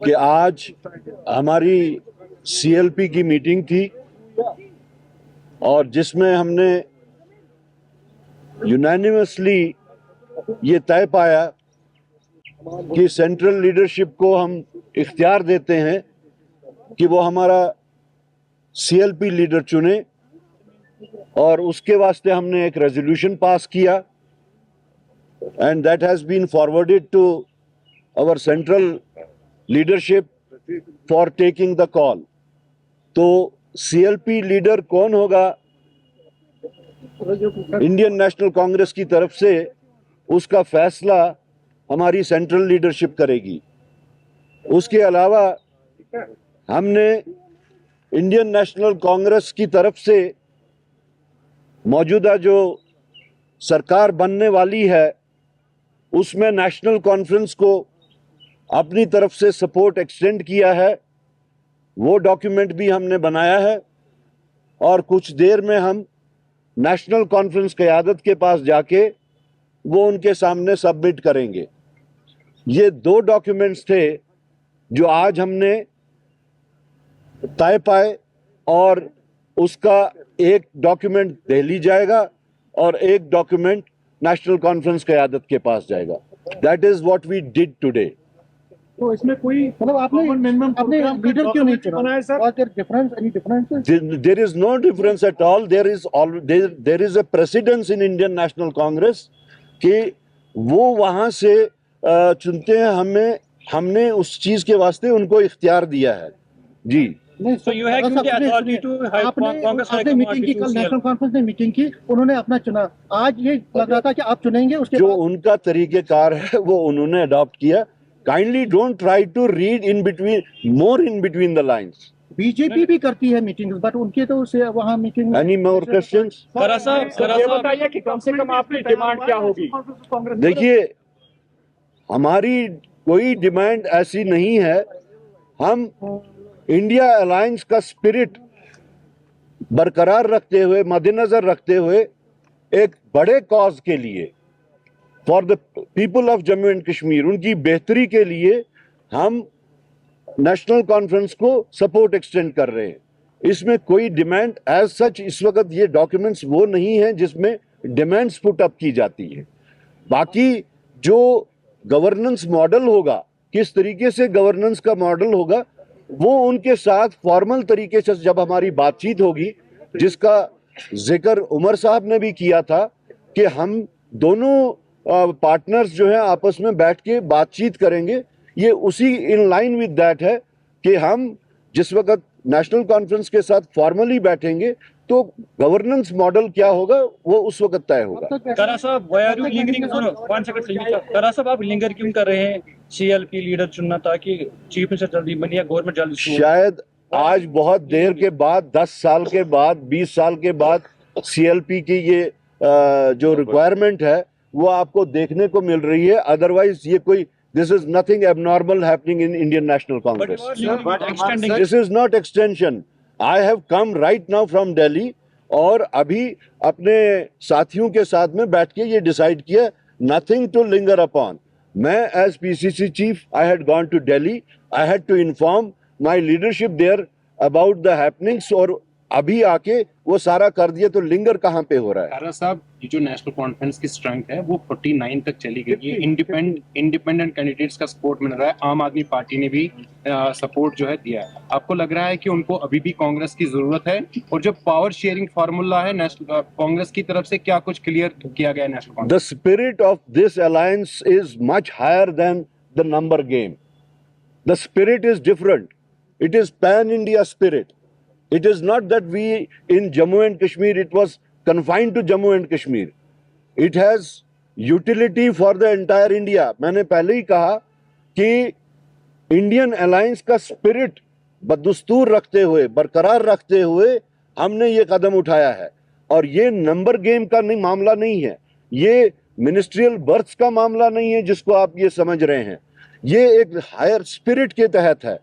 कि आज हमारी सीएलपी की मीटिंग थी और जिसमें हमने यूनानिमसली ये तय पाया कि सेंट्रल लीडरशिप को हम इख्तियार देते हैं कि वो हमारा सीएलपी लीडर चुने, और उसके वास्ते हमने एक रेजोल्यूशन पास किया and that has been forwarded to our central leadership for taking the call. तो सीएलपी लीडर कौन होगा इंडियन नेशनल कांग्रेस की तरफ से, उसका फैसला हमारी सेंट्रल लीडरशिप करेगी। उसके अलावा हमने इंडियन नेशनल कांग्रेस की तरफ से मौजूदा जो सरकार बनने वाली है उसमें नेशनल कॉन्फ्रेंस को अपनी तरफ से सपोर्ट एक्सटेंड किया है। वो डॉक्यूमेंट भी हमने बनाया है और कुछ देर में हम नेशनल कॉन्फ्रेंस क़यादत के पास जाके वो उनके सामने सबमिट करेंगे। ये दो डॉक्यूमेंट्स थे जो आज हमने तय पाए और उसका एक डॉक्यूमेंट दिल्ली जाएगा और एक डॉक्यूमेंट नेशनल कॉन्फ्रेंस क़यादत के पास जाएगा। That is what we did today. तो इसमें कोई मतलब आपने लीडर क्यों नहीं चुना sir? There is no difference at all. There is a precedence in Indian National Congress कि वो वहां से चुनते हैं। हमने उस चीज के वास्ते उनको इख्तियार दिया है जी। So you have given the authority to Congress आपने मीटिंग की, कल नेशनल कॉन्फ्रेंस ने मीटिंग की, उन्होंने अपना चुना। आज ये लग रहा था कि आप चुनेंगे, उसके जो उनका तरीकेकार है वो उन्होंने अडॉप्ट किया। Kindly don't try to read in between the lines. BJP भी करती है मीटिंग, बट उनके तो वहाँ मीटिंग। Any more questions? बताइए कि कम से कम आपकी डिमांड क्या होगी? देखिए, हमारी कोई डिमांड ऐसी नहीं है। हम इंडिया अलायंस का स्पिरिट बरकरार रखते हुए, मद्देनजर रखते हुए, एक बड़े कॉज के लिए, for the people of Jammu and Kashmir, उनकी बेहतरी के लिए हम नेशनल कॉन्फ्रेंस को सपोर्ट एक्सटेंड कर रहे हैं। इसमें कोई डिमांड एज सच इस वक्त ये डॉक्यूमेंट्स वो नहीं है जिसमें डिमांड्स पुट अप की जाती है। बाकी जो गवर्नेंस मॉडल होगा, किस तरीके से गवर्नेंस का मॉडल होगा, वो उनके साथ फॉर्मल तरीके से जब हमारी बातचीत होगी, जिसका जिक्र उमर साहब ने भी किया था कि हम दोनों पार्टनर्स जो है आपस में बैठ के बातचीत करेंगे। ये उसी इन लाइन विद दैट है कि हम जिस वक्त नेशनल कॉन्फ्रेंस के साथ फॉर्मली बैठेंगे तो गवर्नेंस मॉडल क्या होगा वो उस वक्त तय होगा। करा साहब, आप लिंगर क्यों कर रहे हैं सीएलपी लीडर चुनना, ताकि चीफ मिनिस्टर जल्दी बने या गवर्नमेंट जल्दी? शायद आज बहुत देर के बाद, 10 साल के बाद, 20 साल के बाद सीएलपी की ये जो रिक्वायरमेंट है वो आपको देखने को मिल रही है। अदरवाइज ये कोई this is nothing abnormal happening in Indian National Congress. This is not extension. I have come right now from Delhi और अभी अपने साथियों के साथ में बैठ के ये डिसाइड किया, nothing to linger upon. मैं as PCC chief, I had gone to Delhi. I had to inform my leadership there about the happenings और अभी आके वो सारा कर दिया, तो लिंगर कहाँ पे हो रहा है? खारा साहब, ये जो नेशनल कॉन्फ्रेंस की स्ट्रेंथ है वो 49 तक चली गई है। इंडिपेंडेंट कैंडिडेट्स का सपोर्ट मिल रहा है, आम आदमी पार्टी ने भी सपोर्ट जो है दिया है। आपको लग रहा है कि उनको अभी भी कांग्रेस की जरूरत है? और जो पावर शेयरिंग फार्मूला है नेशनल कांग्रेस की तरफ से, क्या कुछ क्लियर किया गया है National Congress? The spirit of this alliance is much higher than the number game. The spirit is different. It is pan India spirit. It is not that we in Jammu and Kashmir, it was confined to Jammu and Kashmir. It has utility for the entire India. मैंने पहले ही कहा कि Indian alliance का spirit बदस्तूर रखते हुए, बरकरार रखते हुए हमने ये कदम उठाया है। और ये नंबर गेम का नहीं मामला नहीं है, ये मिनिस्ट्रियल बर्थ्स का मामला नहीं है जिसको आप ये समझ रहे हैं। ये एक हायर स्पिरिट के तहत है।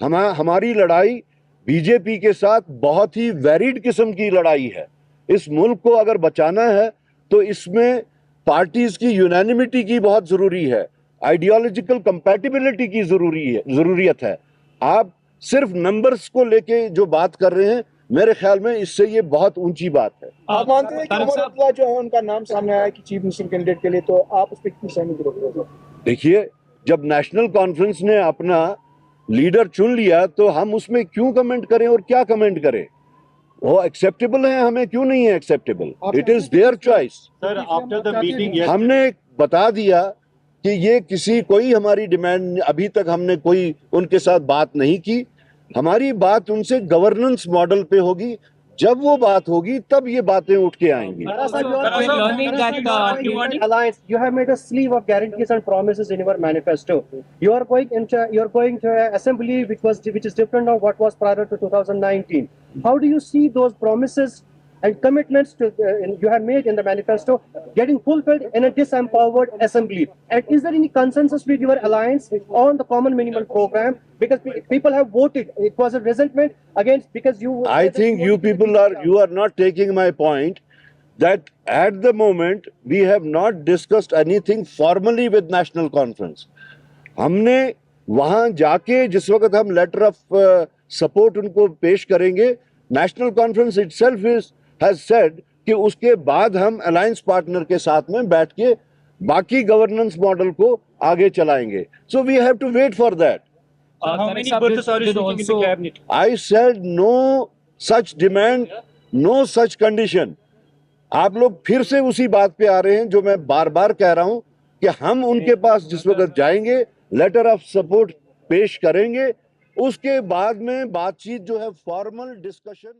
हमारी लड़ाई बीजेपी के साथ बहुत ही वेरिड किस्म की लड़ाई है। इस मुल्क को अगर बचाना है तो इसमें पार्टीज की यूनानिमिटी की बहुत जरूरी है। आइडियोलॉजिकल कंपैटिबिलिटी की जरूरियत है। आप सिर्फ नंबर्स को लेके जो बात कर रहे हैं, मेरे ख्याल में इससे ये बहुत ऊंची बात है। आप मानते हैं कि उमर अब्दुल्ला जो है उनका नाम सामने आया कि चीफ मिनिस्टर कैंडिडेट के लिए, तो आप उस पर कितनी सहमति रखते हैं? देखिए, जब नेशनल कॉन्फ्रेंस ने अपना लीडर चुन लिया तो हम उसमें क्यों कमेंट करें और क्या कमेंट करें? वो एक्सेप्टेबल है, हमें क्यों नहीं है acceptable? It is their choice. Sir, after the meeting हमने बता दिया कि ये कोई हमारी डिमांड, अभी तक हमने कोई उनके साथ बात नहीं की। हमारी बात उनसे गवर्नेंस मॉडल पे होगी। जब वो बात होगी तब ये बातें उठ के आएंगी। Alliance, you have made a sleeve of guarantees and promises in your manifesto. You are going to an assembly which is different of what was prior to 2019. How do you see those promises and commitments you have made in the manifesto getting fulfilled in a disempowered assembly? And is there any consensus with your alliance on the common minimum program? Because people have voted. It was a resentment against because you. I think you are not taking my point that at the moment we have not discussed anything formally with National Conference. हमने वहां जाके जिस वक्त हम letter of support उनको पेश करेंगे, national conference itself has said कि उसके बाद हम अलायंस पार्टनर के साथ में बैठ के बाकी गवर्नेंस मॉडल को आगे चलाएंगे. So we have to wait for that. How many births are you looking in the cabinet? I said no such demand, no such condition. आप लोग फिर से उसी बात पे आ रहे हैं जो मैं बार बार कह रहा हूं कि हम उनके पास जिस वक्त जाएंगे, लेटर ऑफ सपोर्ट पेश करेंगे, उसके बाद में बातचीत जो है फॉर्मल डिस्कशन